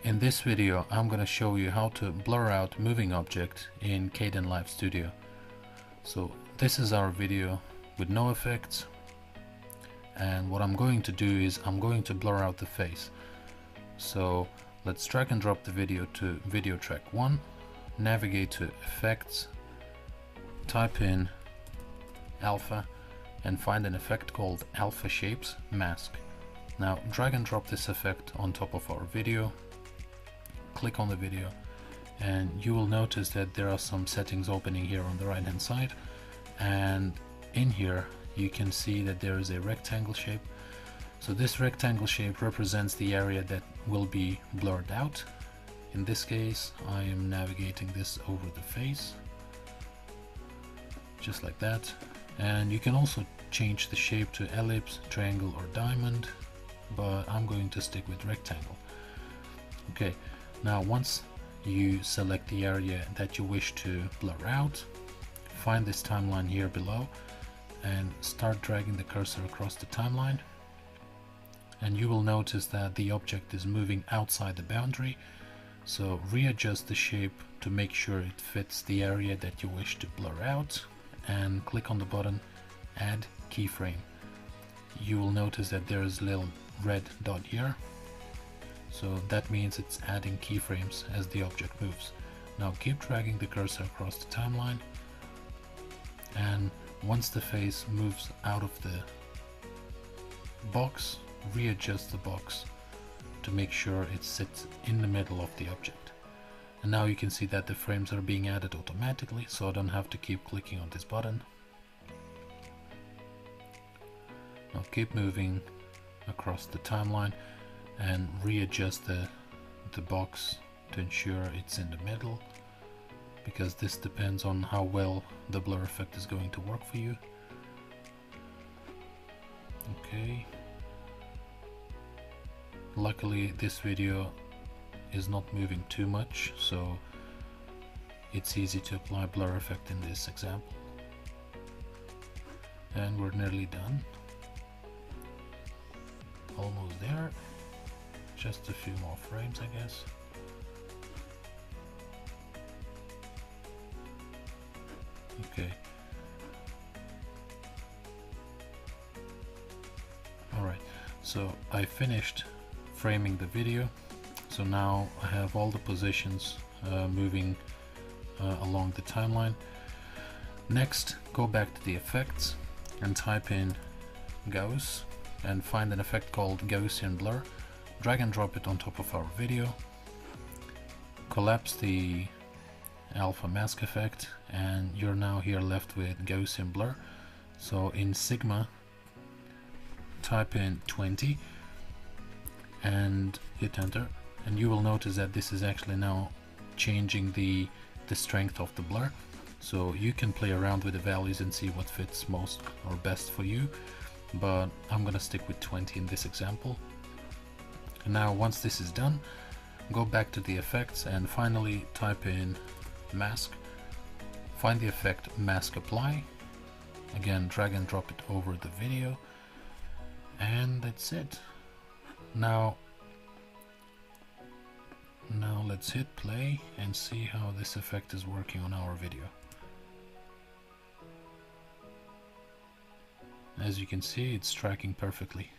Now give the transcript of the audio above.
In this video I'm going to show you how to blur out moving object in Kdenlive Studio. So this is our video with no effects, and what I'm going to do is I'm going to blur out the face. So let's drag and drop the video to video track 1, navigate to effects, type in alpha and find an effect called alpha shapes mask. Now drag and drop this effect on top of our video, click on the video, and you will notice that there are some settings opening here on the right hand side, and in here you can see that there is a rectangle shape. So this rectangle shape represents the area that will be blurred out. In this case I am navigating this over the face just like that, and you can also change the shape to ellipse, triangle or diamond, but I'm going to stick with rectangle. Okay, now once you select the area that you wish to blur out, find this timeline here below and start dragging the cursor across the timeline, and you will notice that the object is moving outside the boundary. So readjust the shape to make sure it fits the area that you wish to blur out, and click on the button add keyframe. You will notice that there is a little red dot here, so that means it's adding keyframes as the object moves. Now keep dragging the cursor across the timeline, and once the face moves out of the box, readjust the box to make sure it sits in the middle of the object. And now you can see that the frames are being added automatically, so I don't have to keep clicking on this button. Now keep moving across the timeline and readjust the box to ensure it's in the middle, because this depends on how well the blur effect is going to work for you. Okay. Luckily this video is not moving too much, so it's easy to apply blur effect in this example. And we're nearly done. Almost there. Just a few more frames, I guess. Okay. Alright, so I finished framing the video. So now I have all the positions moving along the timeline. Next, go back to the effects and type in Gauss and find an effect called Gaussian blur. Drag and drop it on top of our video. Collapse the alpha mask effect, and you're now here left with Gaussian blur. So in Sigma, type in 20 and hit enter, and you will notice that this is actually now changing the strength of the blur. So you can play around with the values and see what fits most or best for you, but I'm gonna stick with 20 in this example. And now once this is done, go back to the effects and finally type in mask. Find the effect mask apply. Again, drag and drop it over the video, and that's it. Now let's hit play and see how this effect is working on our video. As you can see, it's tracking perfectly.